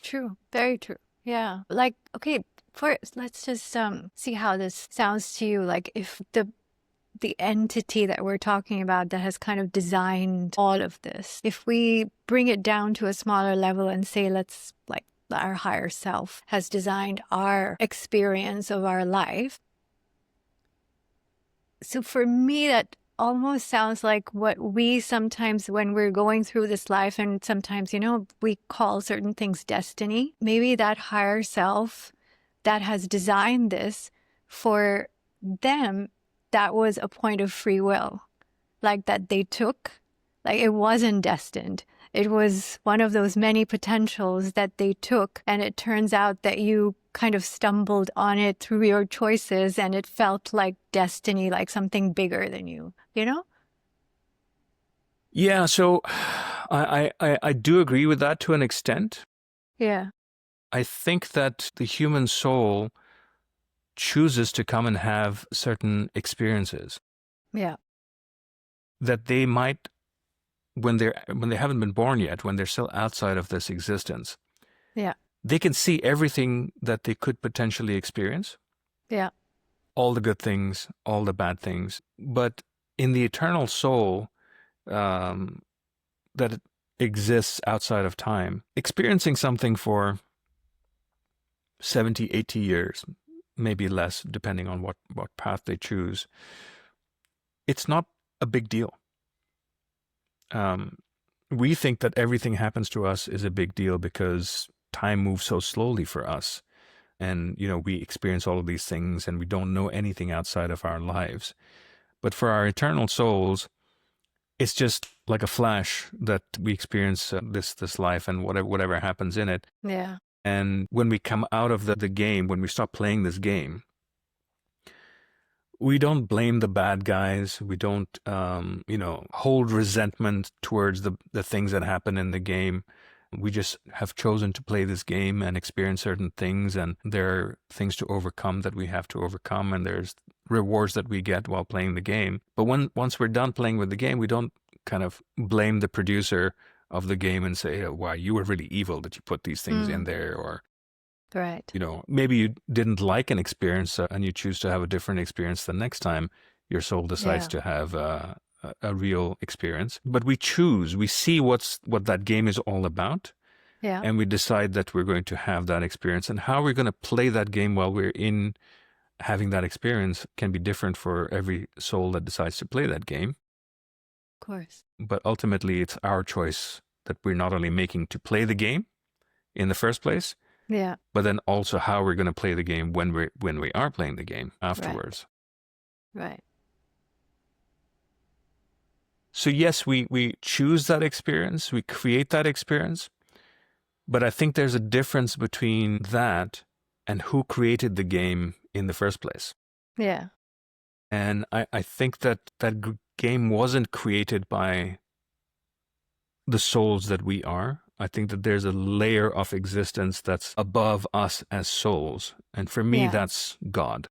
True. Very true. Yeah. Like, okay, first, let's just see how this sounds to you. Like, if the entity that we're talking about that has kind of designed all of this, if we bring it down to a smaller level and say, let's like our higher self has designed our experience of our life. So for me, that almost sounds like what we sometimes, when we're going through this life, and sometimes, we call certain things destiny. Maybe that higher self that has designed this, for them, that was a point of free will, like that they took, like it wasn't destined. It was one of those many potentials that they took, and it turns out that you kind of stumbled on it through your choices, and it felt like destiny, like something bigger than you, Yeah, so I do agree with that to an extent. Yeah. I think that the human soul chooses to come and have certain experiences. Yeah. That they might, when they haven't been born yet, when they're still outside of this existence, Yeah. they can see everything that they could potentially experience. Yeah. All the good things, all the bad things. But in the eternal soul that exists outside of time, experiencing something for 70, 80 years, maybe less, depending on what path they choose, it's not a big deal. We think that everything happens to us is a big deal because time moves so slowly for us. And, we experience all of these things and we don't know anything outside of our lives. But for our eternal souls, it's just like a flash that we experience this life and whatever happens in it. Yeah. And when we come out of the game, when we stop playing this game, we don't blame the bad guys. We don't, hold resentment towards the things that happen in the game. We just have chosen to play this game and experience certain things. And there are things to overcome that we have to overcome. And there's rewards that we get while playing the game. But once we're done playing with the game, we don't kind of blame the producer of the game and say, oh, wow, you were really evil that you put these things in there. Or, right. Maybe you didn't like an experience and you choose to have a different experience the next time your soul decides to have a real experience. But we see what that game is all about. Yeah. And we decide that we're going to have that experience. And how we're going to play that game while we're in having that experience can be different for every soul that decides to play that game. Of course. But ultimately, it's our choice that we're not only making to play the game in the first place, yeah, but then also how we're going to play the game when we are playing the game afterwards. Right. So yes, we choose that experience, we create that experience, but I think there's a difference between that and who created the game in the first place. Yeah. And I think that game wasn't created by the souls that we are. I think that there's a layer of existence that's above us as souls. And for me, that's God.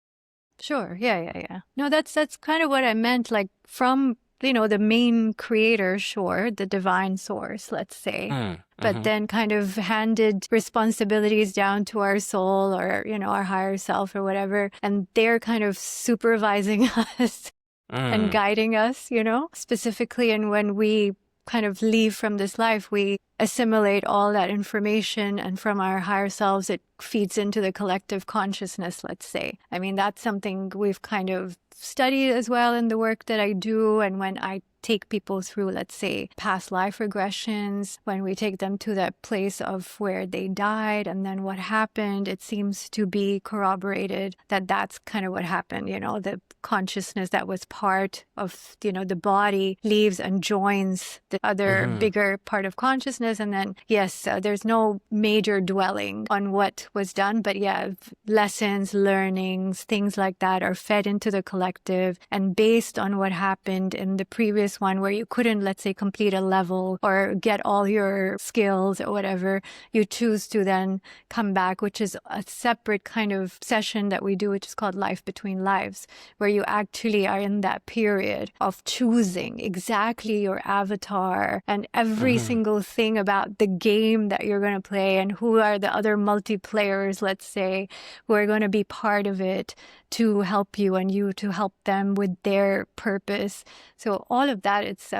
Sure. Yeah. No, that's kind of what I meant. Like from, the main creator, sure, the divine source, let's say. But then kind of handed responsibilities down to our soul or, our higher self or whatever. And they're kind of supervising us and guiding us, specifically. And when we kind of leave from this life, we assimilate all that information, and from our higher selves, it feeds into the collective consciousness, let's say. I mean, that's something we've kind of studied as well in the work that I do. And when I take people through, let's say, past life regressions, when we take them to that place of where they died and then what happened, it seems to be corroborated that that's kind of what happened. The consciousness that was part of, the body leaves and joins the other bigger part of consciousness. And then, yes, there's no major dwelling on what was done, but yeah, lessons, learnings, things like that are fed into the collective. And based on what happened in the previous one where you couldn't, let's say, complete a level or get all your skills or whatever, you choose to then come back, which is a separate kind of session that we do, which is called Life Between Lives, where you actually are in that period of choosing exactly your avatar and every single thing about the game that you're going to play and who are the other multiplayers, let's say, who are going to be part of it to help you and you to help them with their purpose. So all of that, it's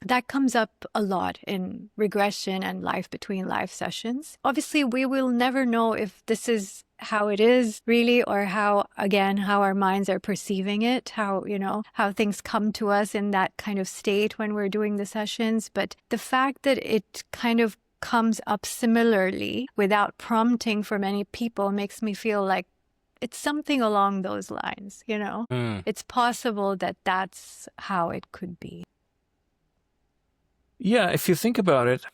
that comes up a lot in regression and Life Between Life sessions. Obviously, we will never know if this is how it is really, or how our minds are perceiving it, how things come to us in that kind of state when we're doing the sessions. But the fact that it kind of comes up similarly without prompting for many people makes me feel like it's something along those lines, It's possible that that's how it could be. Yeah, if you think about it,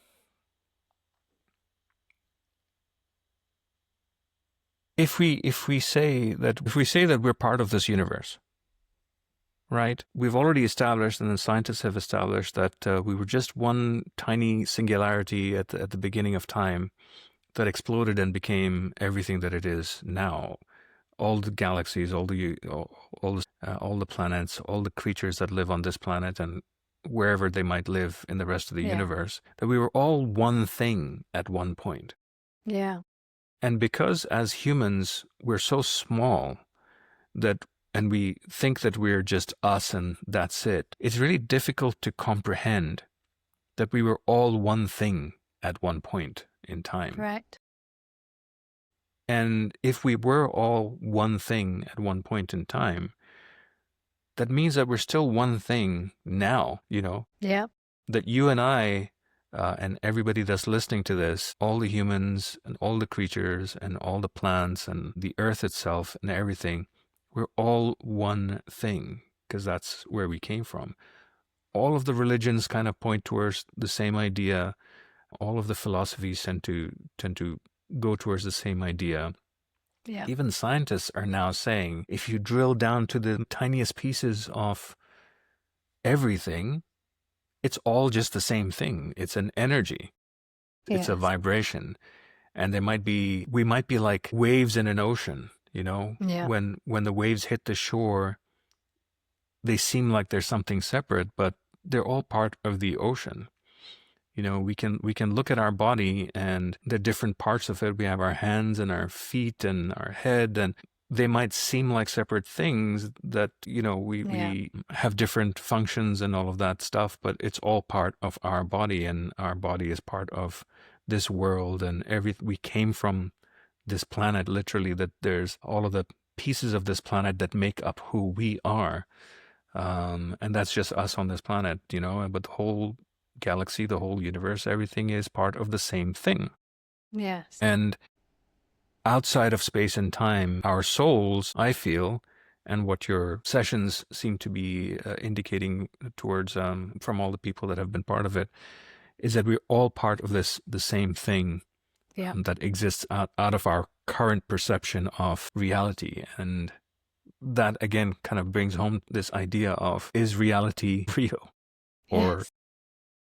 if we say that we're part of this universe, right? We've already established, and the scientists have established, that we were just one tiny singularity at the beginning of time that exploded and became everything that it is now. All the galaxies, all the planets, all the creatures that live on this planet and wherever they might live in the rest of the universe, that we were all one thing at one point. Yeah. And because as humans, we're so small and we think that we're just us and that's it, it's really difficult to comprehend that we were all one thing at one point in time. Correct. And if we were all one thing at one point in time, that means that we're still one thing now, Yeah. That you and I and everybody that's listening to this, all the humans and all the creatures and all the plants and the earth itself and everything, we're all one thing because that's where we came from. All of the religions kind of point towards the same idea. All of the philosophies tend to go towards the same idea. Yeah. Even scientists are now saying if you drill down to the tiniest pieces of everything, it's all just the same thing. It's an energy. It's a vibration. And we might be like waves in an ocean, Yeah. When the waves hit the shore, they seem like there's something separate, but they're all part of the ocean. We can look at our body and the different parts of it. We have our hands and our feet and our head, and they might seem like separate things that, we have different functions and all of that stuff, but it's all part of our body, and our body is part of this world, and we came from this planet, literally, that there's all of the pieces of this planet that make up who we are. And that's just us on this planet, but the whole galaxy, the whole universe, everything is part of the same thing. Yes. And outside of space and time, our souls, I feel, and what your sessions seem to be indicating towards from all the people that have been part of it, is that we're all part of the same thing that exists out of our current perception of reality. And that, again, kind of brings home this idea of, is reality real? Or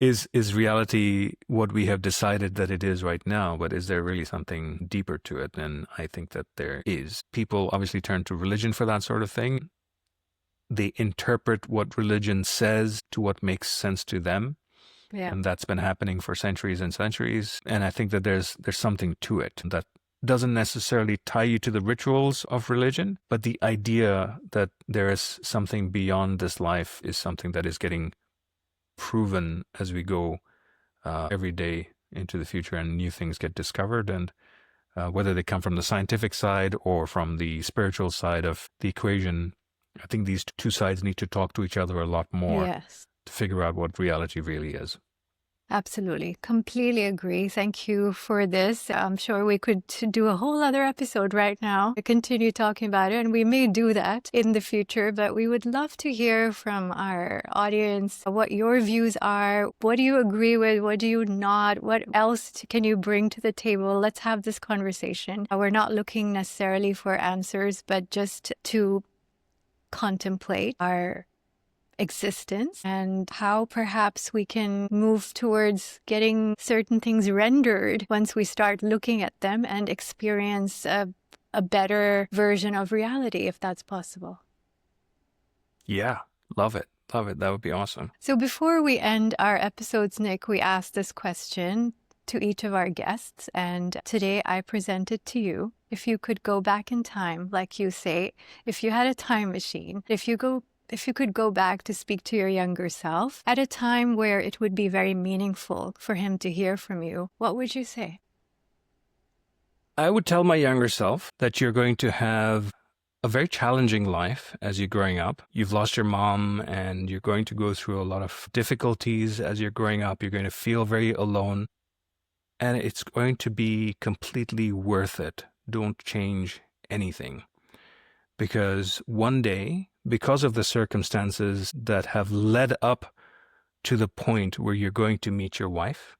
is reality what we have decided that it is right now, but is there really something deeper to it? And I think that there is. People obviously turn to religion for that sort of thing. They interpret what religion says to what makes sense to them. Yeah. And that's been happening for centuries and centuries. And I think that there's something to it that doesn't necessarily tie you to the rituals of religion, but the idea that there is something beyond this life is something that is getting proven as we go every day into the future, and new things get discovered. And whether they come from the scientific side or from the spiritual side of the equation. I think these two sides need to talk to each other a lot more Yes. to figure out what reality really is. Absolutely. Completely agree. Thank you for this. I'm sure we could do a whole other episode right now to continue talking about it, and we may do that in the future, but we would love to hear from our audience what your views are. What do you agree with? What do you not? What else can you bring to the table? Let's have this conversation. We're not looking necessarily for answers, but just to contemplate our existence and how perhaps we can move towards getting certain things rendered once we start looking at them and experience a better version of reality, if that's possible. Yeah, love it. Love it. That would be awesome. So before we end our episodes, Nick, we asked this question to each of our guests, and today I present it to you. If you could go back in time, like you say, if you had a time machine, if you could go back to speak to your younger self at a time where it would be very meaningful for him to hear from you, what would you say? I would tell my younger self that you're going to have a very challenging life as you're growing up. You've lost your mom and you're going to go through a lot of difficulties as you're growing up. You're going to feel very alone, and it's going to be completely worth it. Don't change anything, because one day, because of the circumstances that have led up to the point where you're going to meet your wife,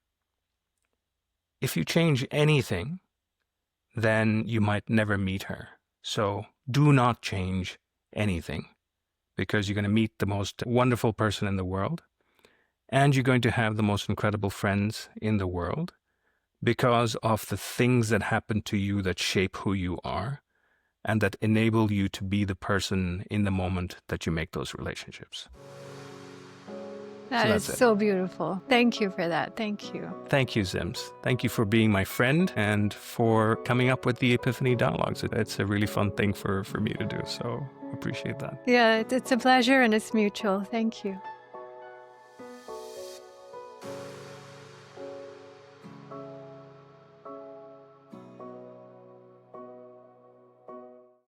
if you change anything, then you might never meet her. So do not change anything, because you're going to meet the most wonderful person in the world, and you're going to have the most incredible friends in the world because of the things that happen to you that shape who you are and that enable you to be the person in the moment that you make those relationships. That is so beautiful. Thank you for that. Thank you. Thank you, Zims. Thank you for being my friend and for coming up with the Epiphany Dialogues. It's a really fun thing for me to do, so appreciate that. Yeah, it's a pleasure and it's mutual. Thank you.